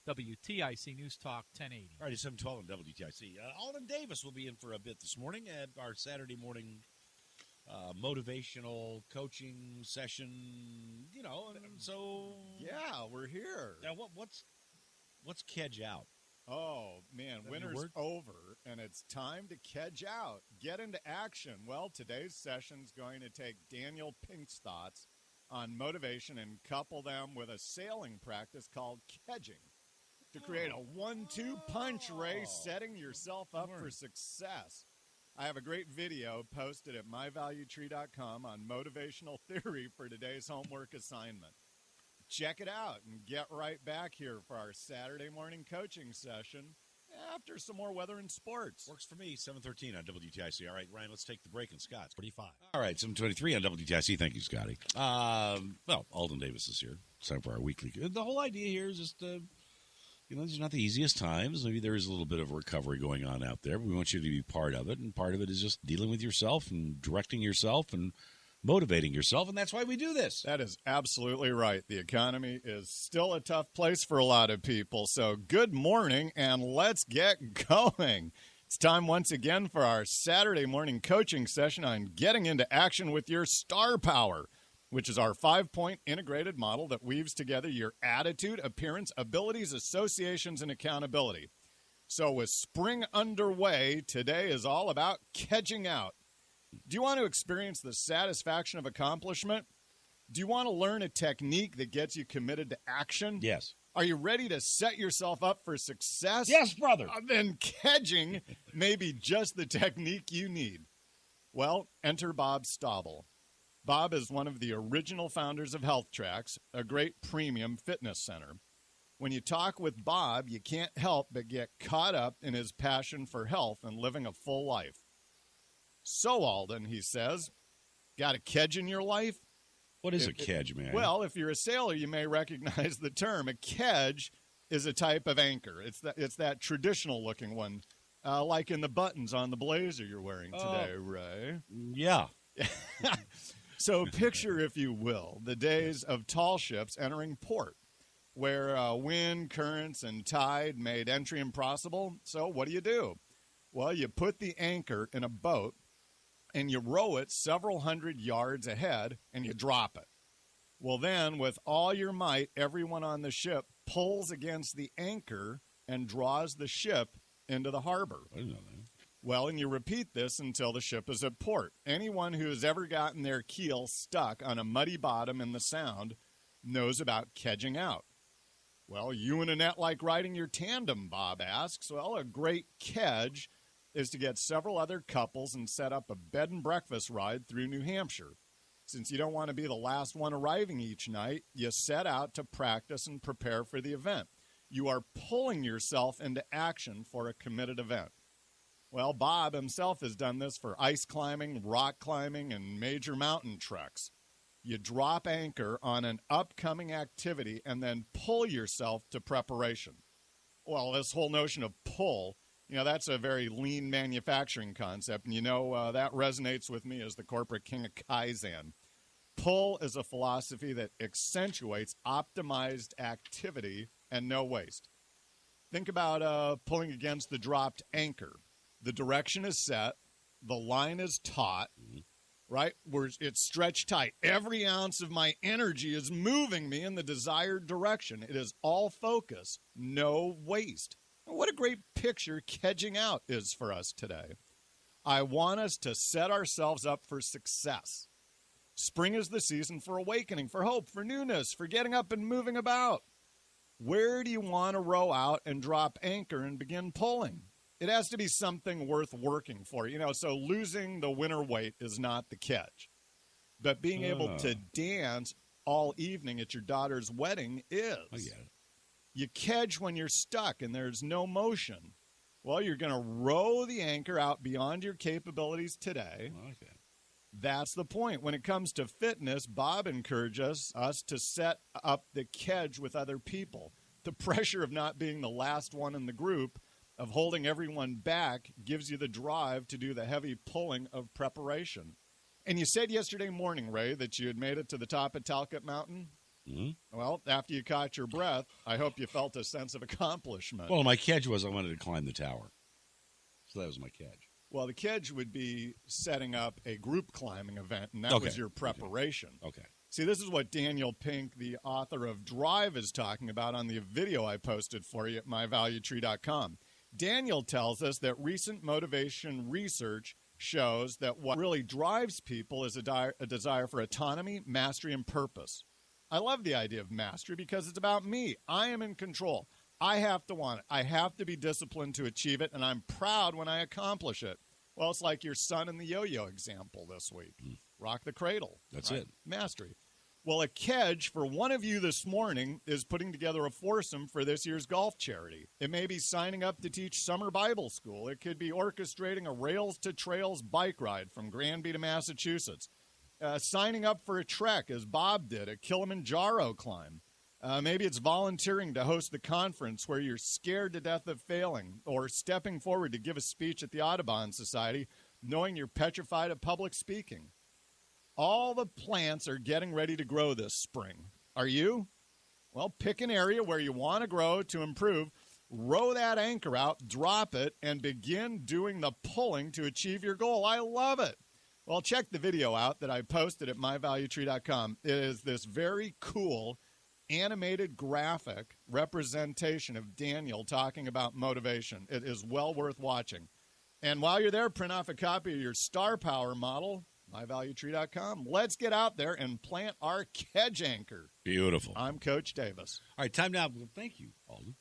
WTIC News Talk 1080. All right, it's 7:12 on WTIC. Alden Davis will be in for a bit this morning at our Saturday morning motivational coaching session. You know, and so yeah, we're here. Now, what's Kedge out? Oh, man, winter's over, and it's time to Kedge out. Get into action. Well, today's session's going to take Daniel Pink's thoughts on motivation and couple them with a sailing practice called kedging to create a 1-2 punch race, setting yourself up for success. I have a great video posted at myvaluetree.com on motivational theory for today's homework assignment. Check it out and get right back here for our Saturday morning coaching session after some more weather and sports. Works for me, 7:13 on WTIC. All right, Ryan, let's take the break, and Scott's 45. All right, 7:23 on WTIC. Thank you, Scotty. Well, Alden Davis is here. It's time for our weekly. The whole idea here is just, these are not the easiest times. Maybe there is a little bit of recovery going on out there, but we want you to be part of it, and part of it is just dealing with yourself and directing yourself and motivating yourself, and that's why we do this. That is absolutely right. The economy is still a tough place for a lot of people, so good morning, and let's get going. It's time once again for our Saturday morning coaching session on getting into action with your star power, which is our 5-point integrated model that weaves together your attitude, appearance, abilities, associations, and accountability. So with spring underway, today is all about kedging out. Do you want to experience the satisfaction of accomplishment? Do you want to learn a technique that gets you committed to action? Yes. Are you ready to set yourself up for success? Yes, brother. Then kedging may be just the technique you need. Well, enter Bob Staubel. Bob is one of the original founders of Health Tracks, a great premium fitness center. When you talk with Bob, you can't help but get caught up in his passion for health and living a full life. So, Alden, he says, got a kedge in your life? What is a kedge, man? Well, if you're a sailor, you may recognize the term. A kedge is a type of anchor. It's that traditional-looking one, like in the buttons on the blazer you're wearing today, Ray. Yeah. So picture, if you will, the days of tall ships entering port, where wind, currents, and tide made entry impossible. So what do? Well, you put the anchor in a boat, and you row it several hundred yards ahead, and you drop it. Well, then, with all your might, everyone on the ship pulls against the anchor and draws the ship into the harbor. I didn't know that. Well, and you repeat this until the ship is at port. Anyone who has ever gotten their keel stuck on a muddy bottom in the Sound knows about kedging out. Well, you and Annette like riding your tandem, Bob asks. Well, a great kedge is to get several other couples and set up a bed and breakfast ride through New Hampshire. Since you don't want to be the last one arriving each night, you set out to practice and prepare for the event. You are pulling yourself into action for a committed event. Well, Bob himself has done this for ice climbing, rock climbing, and major mountain treks. You drop anchor on an upcoming activity and then pull yourself to preparation. Well, this whole notion of pull, that's a very lean manufacturing concept, and that resonates with me as the corporate king of Kaizen. Pull is a philosophy that accentuates optimized activity and no waste. Think about pulling against the dropped anchor. The direction is set, the line is taut, right? It's stretched tight. Every ounce of my energy is moving me in the desired direction. It is all focus, no waste. What a great picture kedging out is for us today. I want us to set ourselves up for success. Spring is the season for awakening, for hope, for newness, for getting up and moving about. Where do you want to row out and drop anchor and begin pulling? It has to be something worth working for. So losing the winter weight is not the kedge. But being able to dance all evening at your daughter's wedding is. I get it. You kedge when you're stuck and there's no motion. Well, you're going to row the anchor out beyond your capabilities today. I like that. That's the point. When it comes to fitness, Bob encourages us to set up the kedge with other people. The pressure of not being the last one in the group, of holding everyone back, gives you the drive to do the heavy pulling of preparation. And you said yesterday morning, Ray, that you had made it to the top of Talcott Mountain. Mm-hmm. Well, after you caught your breath, I hope you felt a sense of accomplishment. Well, my Kedge was I wanted to climb the tower. So that was my Kedge. Well, the Kedge would be setting up a group climbing event, and that Okay. was your preparation. Okay. See, this is what Daniel Pink, the author of Drive, is talking about on the video I posted for you at myvaluetree.com. Daniel tells us that recent motivation research shows that what really drives people is a desire for autonomy, mastery, and purpose. I love the idea of mastery because it's about me. I am in control. I have to want it. I have to be disciplined to achieve it, and I'm proud when I accomplish it. Well, it's like your son in the yo-yo example this week. Rock the cradle. That's right? it. Mastery. Well, a Kedge for one of you this morning is putting together a foursome for this year's golf charity. It may be signing up to teach summer Bible school. It could be orchestrating a Rails to Trails bike ride from Granby to Massachusetts. Signing up for a trek, as Bob did, a Kilimanjaro climb. Maybe it's volunteering to host the conference where you're scared to death of failing, or stepping forward to give a speech at the Audubon Society, knowing you're petrified of public speaking. All the plants are getting ready to grow this spring. Are you? Well, pick an area where you want to grow to improve, row that anchor out, drop it, and begin doing the pulling to achieve your goal. I love it. Well, check the video out that I posted at myvaluetree.com. It is this very cool animated graphic representation of Daniel talking about motivation. It is well worth watching. And while you're there, print off a copy of your Star Power model, myvaluetree.com. Let's get out there and plant our Kedge anchor. Beautiful. I'm Coach Davis. All right, time now. Thank you, Alden.